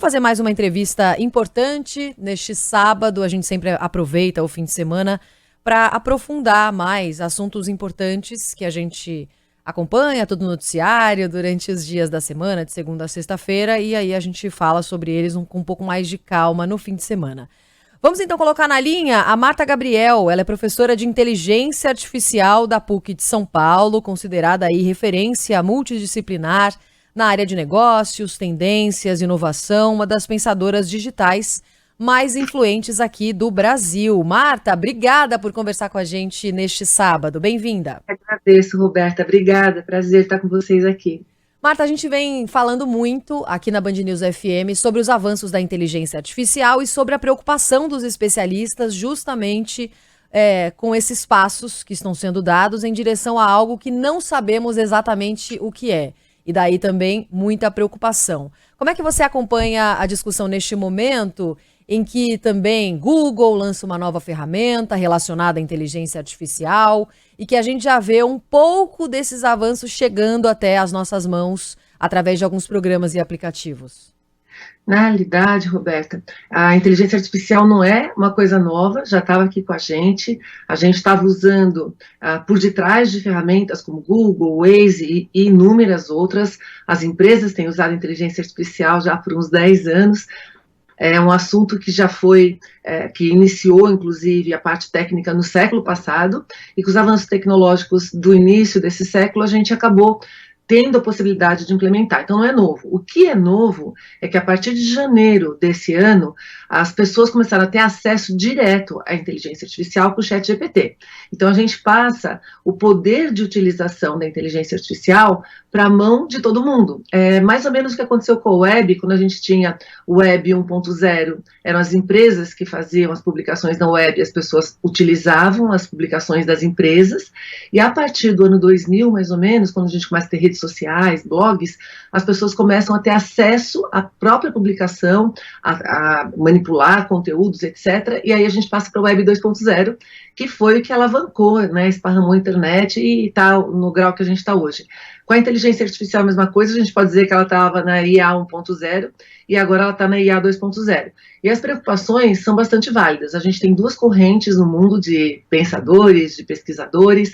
fazer mais uma entrevista importante neste sábado. A gente sempre aproveita o fim de semana para aprofundar mais assuntos importantes que a gente acompanha todo o noticiário durante os dias da semana, de segunda a sexta-feira, e aí a gente fala sobre eles com um pouco mais de calma no fim de semana. Vamos então colocar na linha a Marta Gabriel. Ela é professora de Inteligência Artificial da PUC de São Paulo, considerada aí referência multidisciplinar na área de negócios, tendências, inovação, uma das pensadoras digitais mais influentes aqui do Brasil. Marta, obrigada por conversar com a gente neste sábado. Bem-vinda. Agradeço, Roberta. Obrigada. Prazer estar com vocês aqui. Marta, a gente vem falando muito aqui na Band News FM sobre os avanços da inteligência artificial e sobre a preocupação dos especialistas justamente com esses passos que estão sendo dados em direção a algo que não sabemos exatamente o que é. E daí também muita preocupação. Como é que você acompanha a discussão neste momento em que também Google lança uma nova ferramenta relacionada à inteligência artificial e que a gente já vê um pouco desses avanços chegando até as nossas mãos através de alguns programas e aplicativos? Na realidade, Roberta, a inteligência artificial não é uma coisa nova, já estava aqui com a gente estava usando por detrás de ferramentas como Google, Waze e inúmeras outras. As empresas têm usado inteligência artificial já por uns 10 anos, é um assunto que já foi, que iniciou inclusive a parte técnica no século passado, e com os avanços tecnológicos do início desse século a gente acabou tendo a possibilidade de implementar. Então não é novo. O que é novo é que a partir de janeiro desse ano, as pessoas começaram a ter acesso direto à inteligência artificial com o ChatGPT. Então a gente passa o poder de utilização da inteligência artificial para a mão de todo mundo. É mais ou menos o que aconteceu com a web, quando a gente tinha o web 1.0, eram as empresas que faziam as publicações na web, as pessoas utilizavam as publicações das empresas, e a partir do ano 2000, mais ou menos, quando a gente começa a ter redes sociais, blogs, as pessoas começam a ter acesso à própria publicação, a manipular conteúdos, etc. E aí a gente passa para a Web 2.0, que foi o que alavancou, né, esparramou a internet e está no grau que a gente está hoje. Com a inteligência artificial a mesma coisa, a gente pode dizer que ela estava na IA 1.0 e agora ela está na IA 2.0. E as preocupações são bastante válidas. A gente tem duas correntes no mundo de pensadores, de pesquisadores.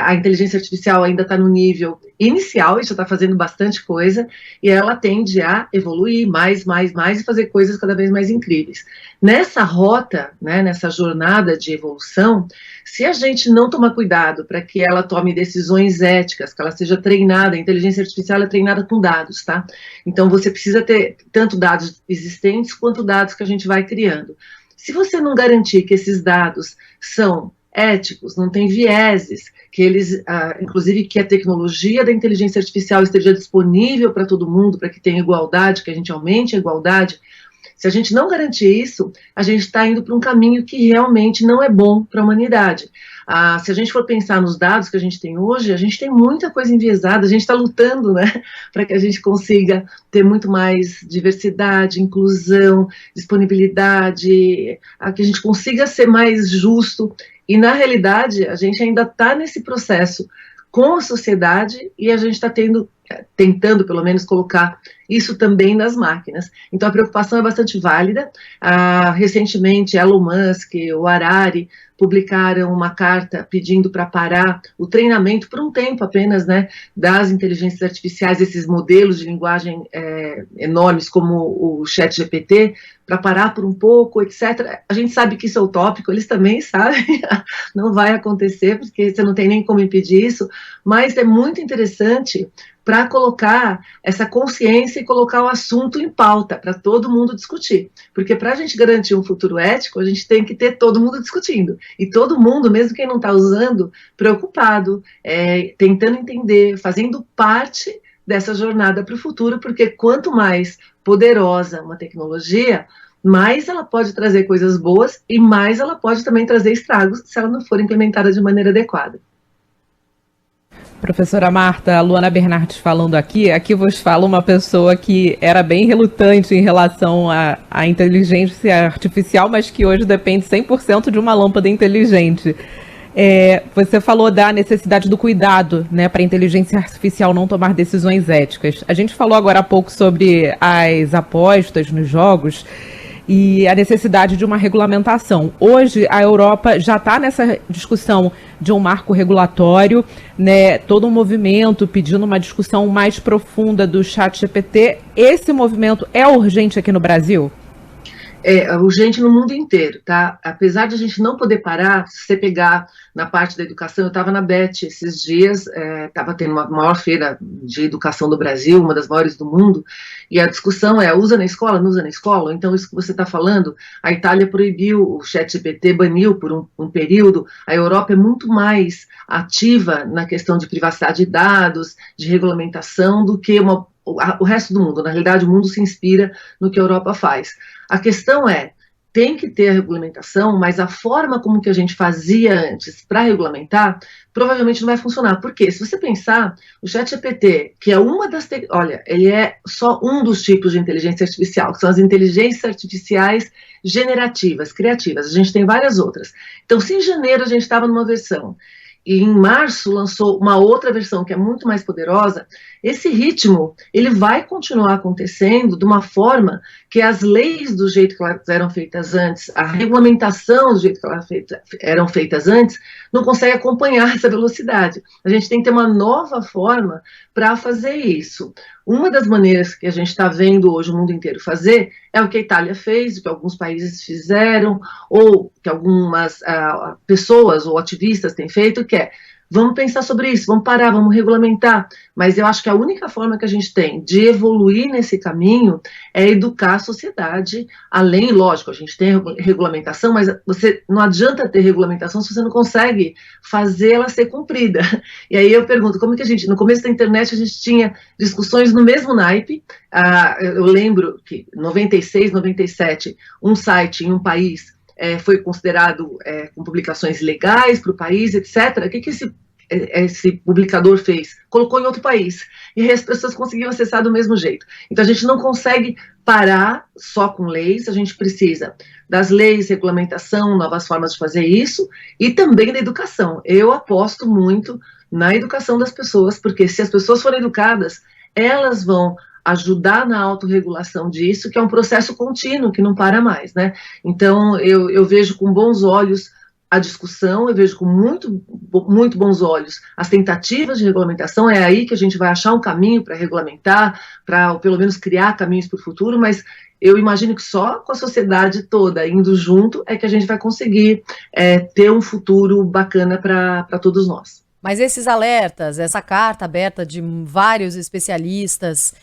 A inteligência artificial ainda está no nível inicial, e já está fazendo bastante coisa, e ela tende a evoluir mais e fazer coisas cada vez mais incríveis. Nessa rota, né, nessa jornada de evolução, se a gente não tomar cuidado para que ela tome decisões éticas, que ela seja treinada, a inteligência artificial é treinada com dados, tá? Então você precisa ter tanto dados existentes quanto dados que a gente vai criando. Se você não garantir que esses dados são éticos, não tem vieses, que eles, inclusive que a tecnologia da inteligência artificial esteja disponível para todo mundo, para que tenha igualdade, que a gente aumente a igualdade, se a gente não garantir isso, a gente está indo para um caminho que realmente não é bom para a humanidade. Se a gente for pensar nos dados que a gente tem hoje, a gente tem muita coisa enviesada, a gente está lutando, né, para que a gente consiga ter muito mais diversidade, inclusão, disponibilidade, que a gente consiga ser mais justo. E, na realidade, a gente ainda está nesse processo com a sociedade e a gente está tentando, pelo menos, colocar isso também nas máquinas. Então, a preocupação é bastante válida. Recentemente, Elon Musk, o Harari, publicaram uma carta pedindo para parar o treinamento por um tempo apenas, né, das inteligências artificiais, esses modelos de linguagem enormes como o ChatGPT, para parar por um pouco, etc. A gente sabe que isso é utópico, eles também sabem, não vai acontecer, porque você não tem nem como impedir isso, mas é muito interessante para colocar essa consciência e colocar o assunto em pauta, para todo mundo discutir. Porque para a gente garantir um futuro ético, a gente tem que ter todo mundo discutindo. E todo mundo, mesmo quem não está usando, preocupado, tentando entender, fazendo parte dessa jornada para o futuro, porque quanto mais poderosa uma tecnologia, mais ela pode trazer coisas boas e mais ela pode também trazer estragos se ela não for implementada de maneira adequada. Professora Marta, Luana Bernardes falando aqui vos fala uma pessoa que era bem relutante em relação à inteligência artificial, mas que hoje depende 100% de uma lâmpada inteligente. Você falou da necessidade do cuidado, né, para a inteligência artificial não tomar decisões éticas. A gente falou agora há pouco sobre as apostas nos jogos e a necessidade de uma regulamentação. Hoje, a Europa já está nessa discussão de um marco regulatório, né, todo um movimento pedindo uma discussão mais profunda do ChatGPT. Esse movimento é urgente aqui no Brasil? É urgente no mundo inteiro, tá? Apesar de a gente não poder parar, se você pegar na parte da educação, eu estava na BET esses dias, estava tendo uma maior feira de educação do Brasil, uma das maiores do mundo, e a discussão é, usa na escola, não usa na escola? Então, isso que você está falando, a Itália proibiu, o ChatGPT baniu por um período, a Europa é muito mais ativa na questão de privacidade de dados, de regulamentação, do que o resto do mundo. Na realidade, o mundo se inspira no que a Europa faz. A questão tem que ter a regulamentação, mas a forma como que a gente fazia antes para regulamentar, provavelmente não vai funcionar. Por quê? Se você pensar, o ChatGPT, que é olha, ele é só um dos tipos de inteligência artificial, que são as inteligências artificiais generativas, criativas. A gente tem várias outras. Então, se em janeiro a gente estava numa versão, e em março lançou uma outra versão que é muito mais poderosa, esse ritmo ele vai continuar acontecendo de uma forma que as leis do jeito que elas eram feitas antes, a regulamentação do jeito que elas eram feitas antes, não consegue acompanhar essa velocidade. A gente tem que ter uma nova forma para fazer isso. Uma das maneiras que a gente está vendo hoje o mundo inteiro fazer é o que a Itália fez, o que alguns países fizeram, ou que algumas pessoas ou ativistas têm feito, que é, vamos pensar sobre isso, vamos parar, vamos regulamentar. Mas eu acho que a única forma que a gente tem de evoluir nesse caminho é educar a sociedade, além, lógico, a gente tem regulamentação, mas você não adianta ter regulamentação se você não consegue fazer ela ser cumprida. E aí eu pergunto, como que a gente, no começo da internet a gente tinha discussões no mesmo naipe, eu lembro que em 96, 97, um site em um país foi considerado com publicações legais para o país, etc. O que esse publicador fez? Colocou em outro país. E as pessoas conseguiam acessar do mesmo jeito. Então, a gente não consegue parar só com leis, a gente precisa das leis, regulamentação, novas formas de fazer isso, e também da educação. Eu aposto muito na educação das pessoas, porque se as pessoas forem educadas, elas vão ajudar na autorregulação disso, que é um processo contínuo, que não para mais, né? Então, eu vejo com bons olhos a discussão, eu vejo com muito bons olhos as tentativas de regulamentação, é aí que a gente vai achar um caminho para regulamentar, para pelo menos criar caminhos para o futuro, mas eu imagino que só com a sociedade toda indo junto é que a gente vai conseguir ter um futuro bacana para todos nós. Mas esses alertas, essa carta aberta de vários especialistas,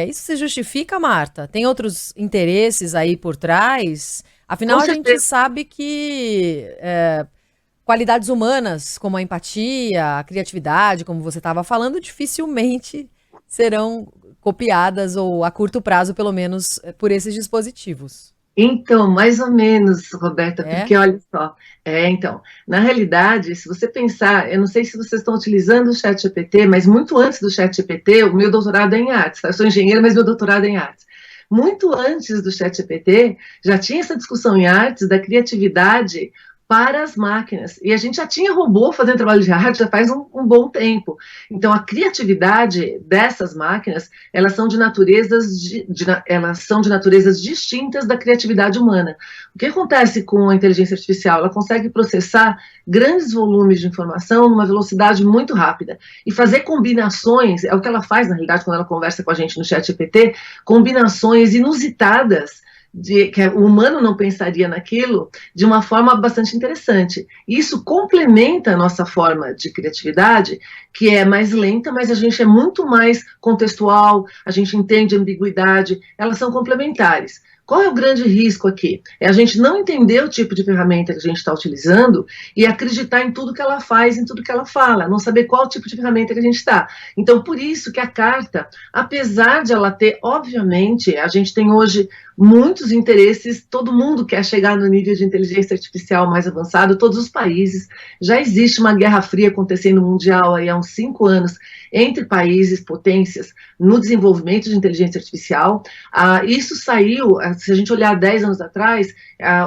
isso se justifica, Marta? Tem outros interesses aí por trás? Afinal, a gente sabe que qualidades humanas, como a empatia, a criatividade, como você estava falando, dificilmente serão copiadas, ou a curto prazo, pelo menos, por esses dispositivos. Então, mais ou menos, Roberta, porque olha só, então, na realidade, se você pensar, eu não sei se vocês estão utilizando o ChatGPT, mas muito antes do ChatGPT, o meu doutorado é em artes, eu sou engenheira, mas meu doutorado é em artes. Muito antes do ChatGPT, já tinha essa discussão em artes da criatividade para as máquinas. E a gente já tinha robô fazendo trabalho de arte já faz um bom tempo. Então, a criatividade dessas máquinas, elas são de naturezas distintas da criatividade humana. O que acontece com a inteligência artificial? Ela consegue processar grandes volumes de informação numa velocidade muito rápida e fazer combinações, é o que ela faz, na realidade, quando ela conversa com a gente no ChatGPT, combinações inusitadas que o humano não pensaria naquilo, de uma forma bastante interessante. Isso complementa a nossa forma de criatividade, que é mais lenta, mas a gente é muito mais contextual, a gente entende a ambiguidade, elas são complementares. Qual é o grande risco aqui? É a gente não entender o tipo de ferramenta que a gente está utilizando e acreditar em tudo que ela faz, em tudo que ela fala, não saber qual tipo de ferramenta que a gente está. Então, por isso que a carta, apesar de ela ter, obviamente, a gente tem hoje muitos interesses, todo mundo quer chegar no nível de inteligência artificial mais avançado, todos os países, já existe uma guerra fria acontecendo mundial aí há uns 5 anos, entre países, potências, no desenvolvimento de inteligência artificial. Isso saiu, se a gente olhar 10 anos atrás,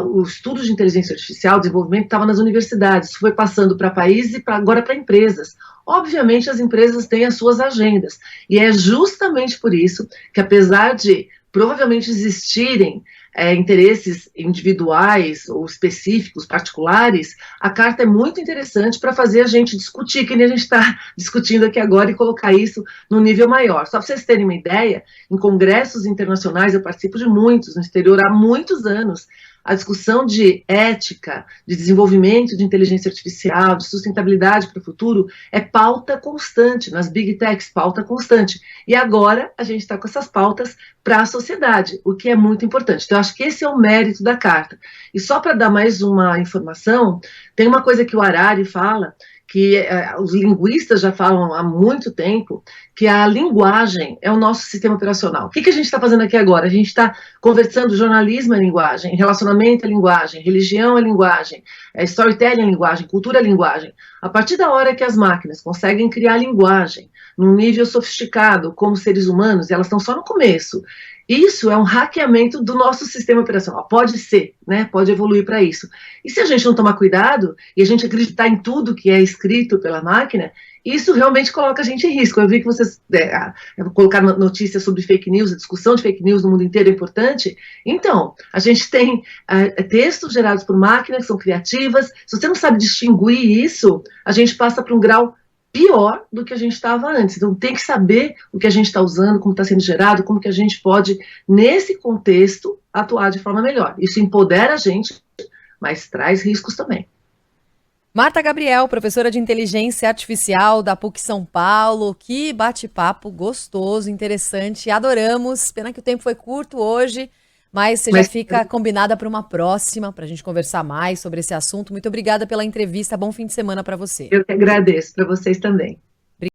o estudo de inteligência artificial, o desenvolvimento estava nas universidades, isso foi passando para países e agora para empresas. Obviamente as empresas têm as suas agendas, e é justamente por isso que, apesar de provavelmente existirem interesses individuais ou específicos, particulares, a carta é muito interessante para fazer a gente discutir, que nem a gente está discutindo aqui agora, e colocar isso num nível maior. Só para vocês terem uma ideia, em congressos internacionais, eu participo de muitos no exterior há muitos anos, a discussão de ética, de desenvolvimento de inteligência artificial, de sustentabilidade para o futuro, é pauta constante, nas big techs, pauta constante. E agora a gente está com essas pautas para a sociedade, o que é muito importante. Então, eu acho que esse é o mérito da carta. E só para dar mais uma informação, tem uma coisa que o Harari fala, que os linguistas já falam há muito tempo, que a linguagem é o nosso sistema operacional. O que a gente está fazendo aqui agora? A gente está conversando, jornalismo é linguagem, relacionamento é linguagem, religião é linguagem, storytelling é linguagem, cultura é linguagem. A partir da hora que as máquinas conseguem criar linguagem num nível sofisticado, como seres humanos, e elas estão só no começo, isso é um hackeamento do nosso sistema operacional. Pode ser, né? Pode evoluir para isso. E se a gente não tomar cuidado e a gente acreditar em tudo que é escrito pela máquina, isso realmente coloca a gente em risco. Eu vi que vocês colocaram notícias sobre fake news, a discussão de fake news no mundo inteiro é importante. Então, a gente tem textos gerados por máquinas que são criativas. Se você não sabe distinguir isso, a gente passa para um grau pior do que a gente estava antes. Então, tem que saber o que a gente está usando, como está sendo gerado, como que a gente pode, nesse contexto, atuar de forma melhor. Isso empodera a gente, mas traz riscos também. Marta Gabriel, professora de Inteligência Artificial da PUC São Paulo. Que bate-papo gostoso, interessante, adoramos. Pena que o tempo foi curto hoje, mas você já fica combinada para uma próxima, para a gente conversar mais sobre esse assunto. Muito obrigada pela entrevista, bom fim de semana para você. Eu que agradeço, para vocês também.